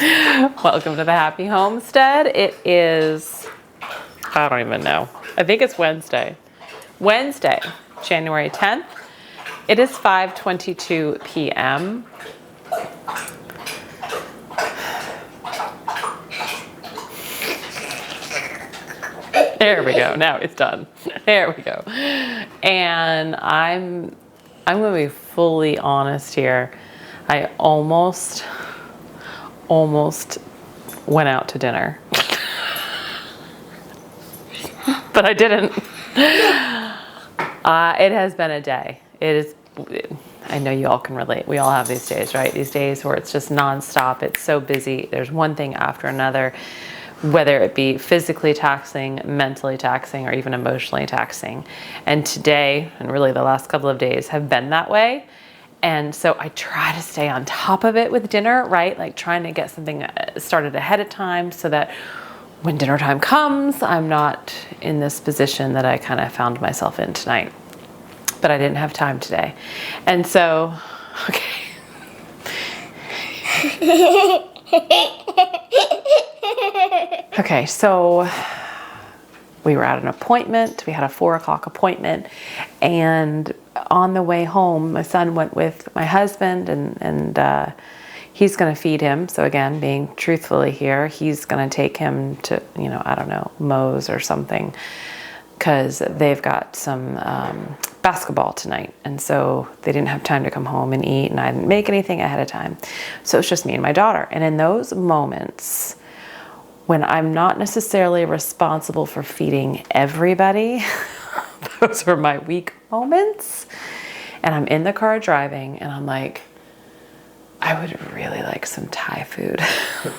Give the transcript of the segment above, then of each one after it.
Welcome to the Happy Homestead. It is, I don't even know. I think it's Wednesday, January 10th. It is 5:22 p.m. There we go. Now it's done. There we go. And I'm going to be fully honest here. I almost went out to dinner. But I didn't. It has been a day. I know you all can relate. We all have these days, right? These days where it's just nonstop. It's so busy. There's one thing after another, whether it be physically taxing, mentally taxing, or even emotionally taxing. And today, and really the last couple of days, have been that way. And so I try to stay on top of it with dinner, right? Like trying to get something started ahead of time so that when dinner time comes, I'm not in this position that I kind of found myself in tonight. But I didn't have time today. And so, okay. Okay, so we were at an appointment. We had a 4 o'clock appointment. And on the way home, my son went with my husband and he's going to feed him. So again, being truthfully here, he's going to take him to, I don't know, Moe's or something, because they've got some basketball tonight. And so they didn't have time to come home and eat, and I didn't make anything ahead of time. So it's just me and my daughter. And in those moments when I'm not necessarily responsible for feeding everybody, those are my weak moments. And I'm in the car driving and I'm like, I would really like some Thai food. I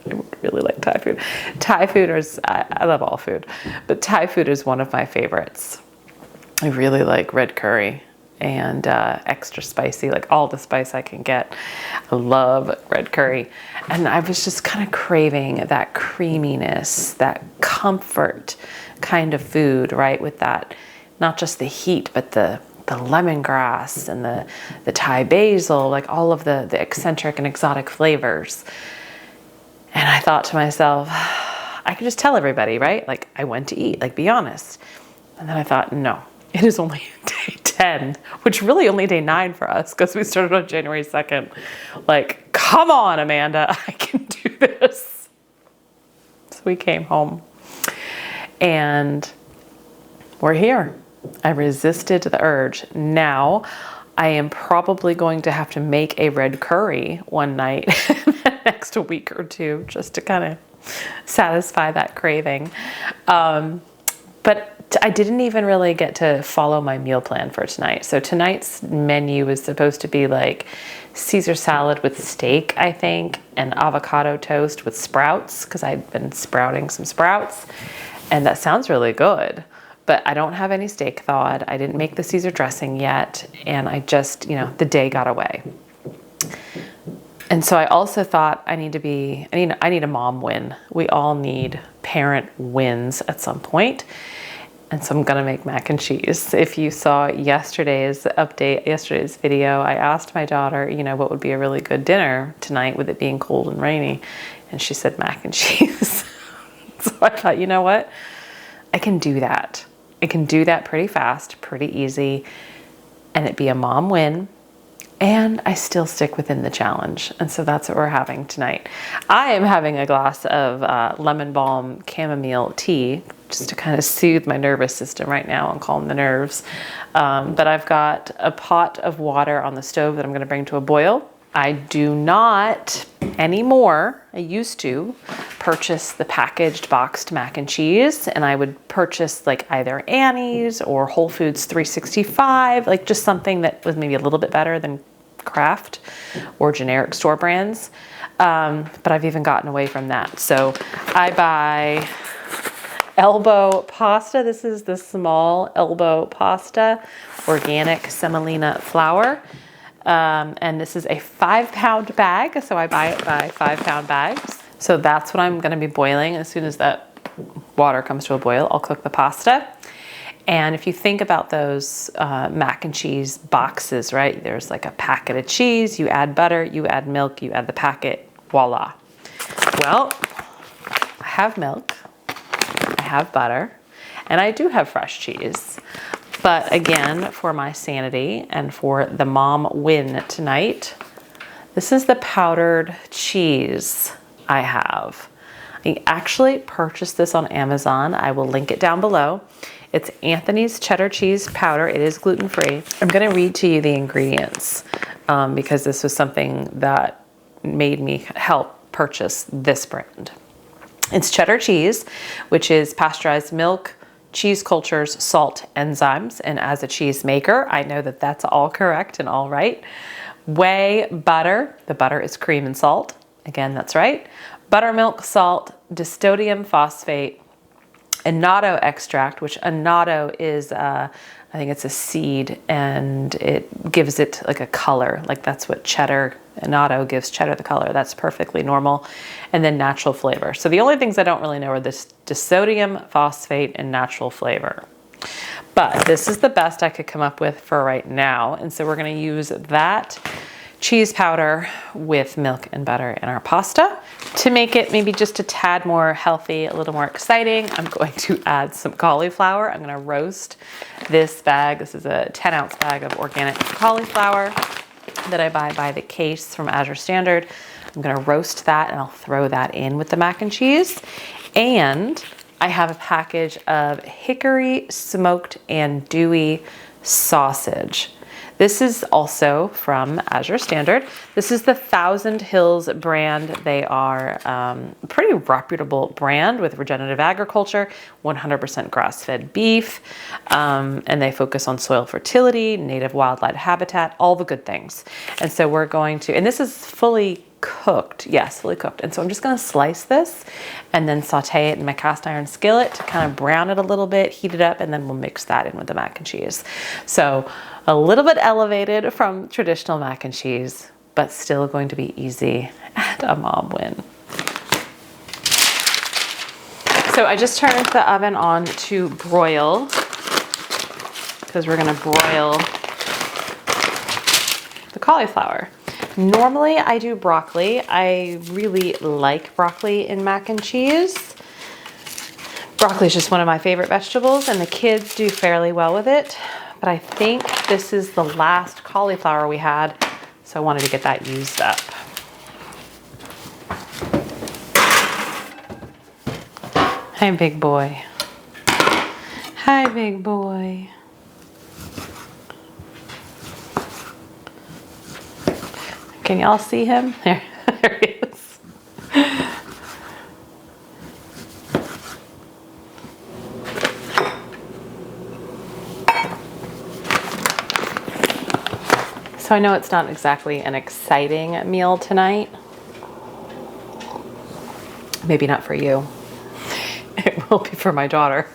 would really like Thai food. Thai food is, I love all food, but Thai food is one of my favorites. I really like red curry and extra spicy, like all the spice I can get. I love red curry. And I was just kind of craving that creaminess, that comfort kind of food, right? With that, not just the heat, but the lemongrass and the Thai basil, like all of the eccentric and exotic flavors. And I thought to myself, I could just tell everybody, right? Like I went to eat, like be honest. And then I thought, no, it is only day 10, which really only day 9 for us because we started on January 2nd. Like, come on, Amanda, I can do this. So we came home and we're here. I resisted the urge. Now I am probably going to have to make a red curry one night next week or two just to kind of satisfy that craving. But I didn't even really get to follow my meal plan for tonight. So tonight's menu is supposed to be like Caesar salad with steak, I think, and avocado toast with sprouts, because I'd been sprouting some sprouts. And that sounds really good. But I don't have any steak thawed. I didn't make the Caesar dressing yet. And I just, the day got away. And so I also thought I need a mom win. We all need parent wins at some point. And so I'm gonna make mac and cheese. If you saw yesterday's video, I asked my daughter, what would be a really good dinner tonight with it being cold and rainy? And she said mac and cheese. So I thought, you know what? I can do that. I can do that pretty fast, pretty easy, and it be a mom win. And I still stick within the challenge. And so that's what we're having tonight. I am having a glass of lemon balm chamomile tea just to kind of soothe my nervous system right now and calm the nerves. But I've got a pot of water on the stove that I'm going to bring to a boil. I do not anymore, I used to purchase the packaged boxed mac and cheese, and I would purchase like either Annie's or Whole Foods 365, like just something that was maybe a little bit better than Kraft or generic store brands. But I've even gotten away from that. So I buy elbow pasta. This is the small elbow pasta, organic semolina flour. And this is a 5-pound bag. So I buy it by 5-pound bags. So that's what I'm going to be boiling. As soon as that water comes to a boil, I'll cook the pasta. And if you think about those mac and cheese boxes, right? There's like a packet of cheese, you add butter, you add milk, you add the packet, Voila. Well, I have milk, I have butter, and I do have fresh cheese. But again, for my sanity and for the mom win tonight, this is the powdered cheese I have. I actually purchased this on Amazon. I will link it down below. It's Anthony's cheddar cheese powder. It is gluten-free. I'm gonna read to you the ingredients because this was something that made me help purchase this brand. It's cheddar cheese, which is pasteurized milk, cheese cultures, salt, enzymes, and as a cheese maker, I know that that's all correct and all right. Whey butter, the butter is cream and salt. Again, that's right. Buttermilk, salt, distodium phosphate, annatto extract, which annatto is, I think it's a seed, and it gives it like a color. Like that's what cheddar, annatto gives cheddar the color. That's perfectly normal. And then natural flavor. So the only things I don't really know are this distodium phosphate and natural flavor. But this is the best I could come up with for right now. And so we're gonna use that cheese powder with milk and butter in our pasta. To make it maybe just a tad more healthy, a little more exciting, I'm going to add some cauliflower. I'm gonna roast this bag. This is a 10-ounce bag of organic cauliflower that I buy by the case from Azure Standard. I'm gonna roast that and I'll throw that in with the mac and cheese. And I have a package of hickory smoked andouille sausage. This is also from Azure Standard. This is the Thousand Hills brand. They are a pretty reputable brand with regenerative agriculture, 100% grass-fed beef, and they focus on soil fertility, native wildlife habitat, all the good things. And so we're going to, and this is fully cooked. Yes, fully cooked. And so I'm just going to slice this and then saute it in my cast iron skillet to kind of brown it a little bit, heat it up, and then we'll mix that in with the mac and cheese. So a little bit elevated from traditional mac and cheese, but still going to be easy and a mom win. So I just turned the oven on to broil because we're going to broil the cauliflower. Normally I do broccoli. I really like broccoli in mac and cheese. Broccoli is just one of my favorite vegetables and the kids do fairly well with it. But I think this is the last cauliflower we had, so I wanted to get that used up. Hi, big boy. Hi, big boy. Can y'all see him? There he is. So I know it's not exactly an exciting meal tonight. Maybe not for you. It will be for my daughter.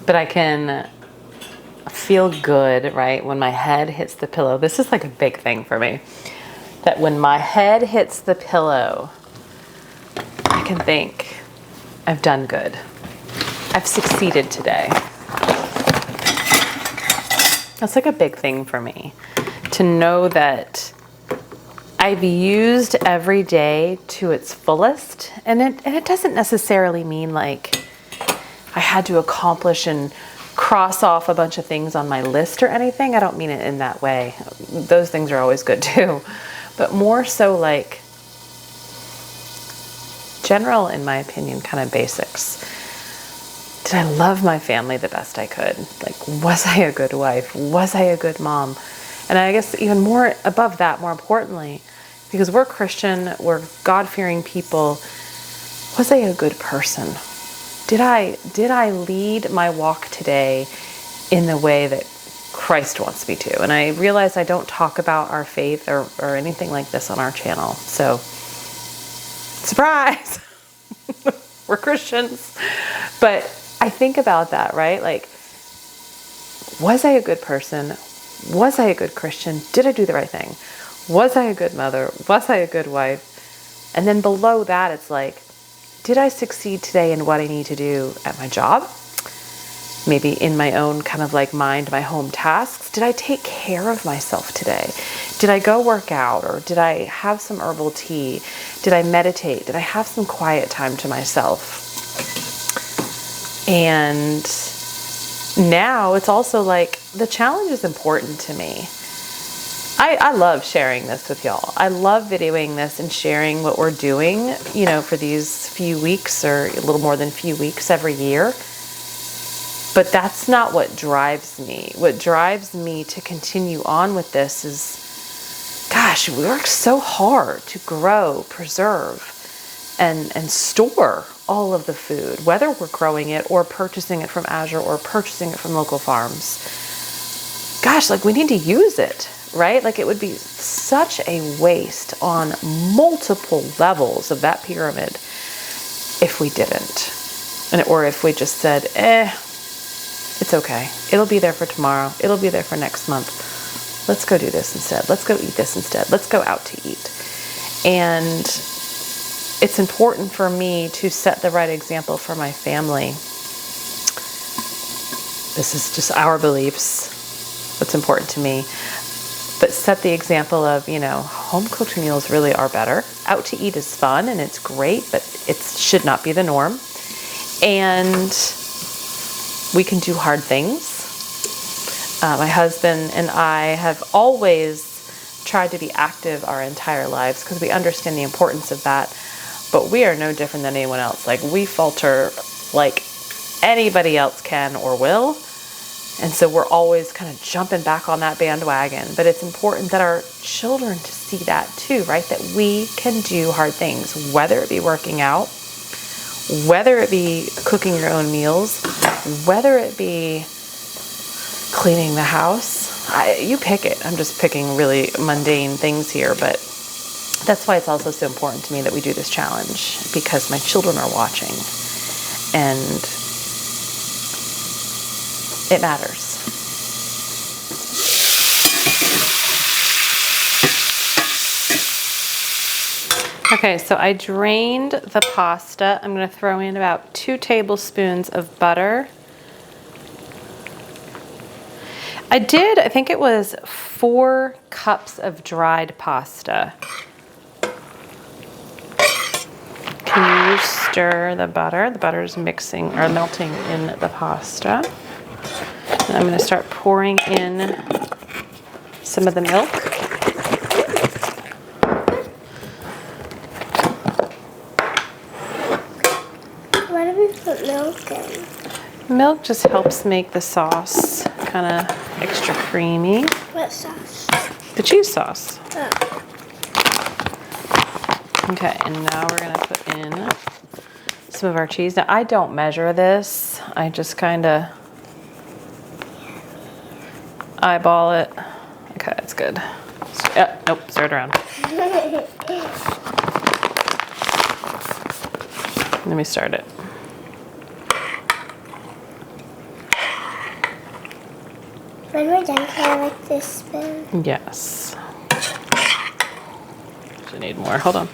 But I can feel good, right? When my head hits the pillow. This is like a big thing for me. That when my head hits the pillow, I can think, I've done good. I've succeeded today. That's like a big thing for me. To know that I've used every day to its fullest. And it doesn't necessarily mean like I had to accomplish and cross off a bunch of things on my list or anything. I don't mean it in that way. Those things are always good too. But more so like general, in my opinion, kind of basics. Did I love my family the best I could? Like, was I a good wife? Was I a good mom? And I guess even more above that, more importantly, because we're Christian, we're God-fearing people, was I a good person? Did I lead my walk today in the way that Christ wants me to? And I realize I don't talk about our faith or anything like this on our channel. So, surprise! We're Christians. But I think about that, right? Like, was I a good person? Was I a good Christian? Did I do the right thing? Was I a good mother? Was I a good wife? And then below that, it's like, did I succeed today in what I need to do at my job? Maybe in my own kind of like mind, my home tasks. Did I take care of myself today? Did I go work out, or did I have some herbal tea? Did I meditate? Did I have some quiet time to myself? And now it's also like the challenge is important to me. I love sharing this with y'all. I love videoing this and sharing what we're doing, you know, for these few weeks or a little more than few weeks every year. But that's not what drives me. What drives me to continue on with this is, gosh, we work so hard to grow, preserve, and store all of the food, whether we're growing it or purchasing it from Azure or purchasing it from local farms. Gosh, like we need to use it, right? Like it would be such a waste on multiple levels of that pyramid if we didn't. Or if we just said, it's okay. It'll be there for tomorrow. It'll be there for next month. Let's go do this instead. Let's go eat this instead. Let's go out to eat. And it's important for me to set the right example for my family. This is just our beliefs, what's important to me. But set the example of, you know, home cooked meals really are better. Out to eat is fun and it's great, but it should not be the norm. And we can do hard things. My husband and I have always tried to be active our entire lives because we understand the importance of that. But we are no different than anyone else. Like we falter like anybody else can or will. And so we're always kind of jumping back on that bandwagon. But it's important that our children to see that too, right? That we can do hard things, whether it be working out, whether it be cooking your own meals, whether it be cleaning the house. You pick it. I'm just picking really mundane things here, but that's why it's also so important to me that we do this challenge, because my children are watching and it matters. Okay, so I drained the pasta. I'm going to throw in about 2 tablespoons of butter. I think it was 4 cups of dried pasta. Can you stir the butter? The butter is mixing or melting in the pasta. And I'm going to start pouring in some of the milk. Why do we put milk in? Milk just helps make the sauce kind of extra creamy. What sauce? The cheese sauce. Oh. Okay, and now we're going to put in some of our cheese. Now, I don't measure this. I just kind of eyeball it. Okay, that's good. Nope, stir it around. Let me start it. When we're done, can I like this spoon? Yes. I need more. Hold on.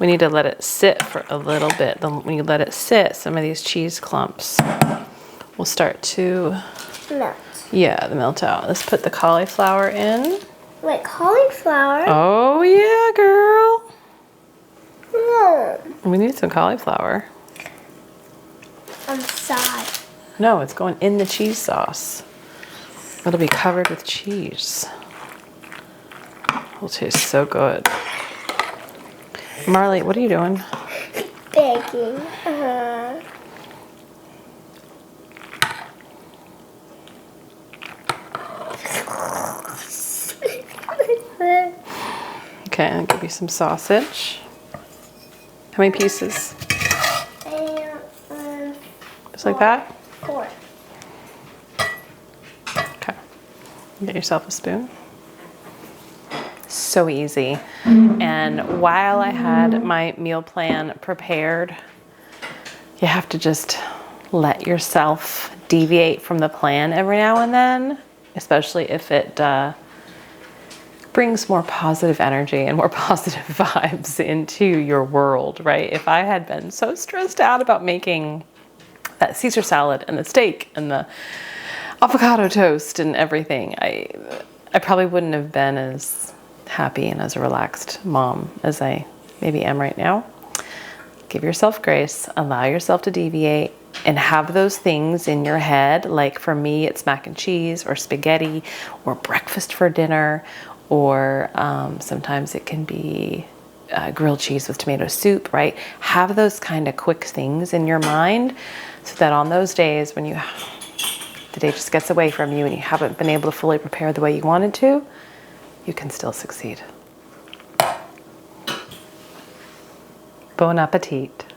We need to let it sit for a little bit. Then when you let it sit, some of these cheese clumps will start to Melt. Yeah, the melt out. Let's put the cauliflower in. Wait, cauliflower? Oh yeah, girl. No. We need some cauliflower. On the side. No, it's going in the cheese sauce. It'll be covered with cheese. It'll taste so good. Marley, what are you doing? Baking. Okay, I'll give you some sausage. How many pieces? Just like that? 4. Okay. Get yourself a spoon. So easy. And while I had my meal plan prepared, you have to just let yourself deviate from the plan every now and then, especially if it brings more positive energy and more positive vibes into your world, right? If I had been so stressed out about making that Caesar salad and the steak and the avocado toast and everything, I probably wouldn't have been as happy and as a relaxed mom as I maybe am right now. Give yourself grace, allow yourself to deviate, and have those things in your head. Like for me, it's mac and cheese or spaghetti or breakfast for dinner, or sometimes it can be grilled cheese with tomato soup, right? Have those kind of quick things in your mind so that on those days when the day just gets away from you and you haven't been able to fully prepare the way you wanted to, you can still succeed. Bon appetit.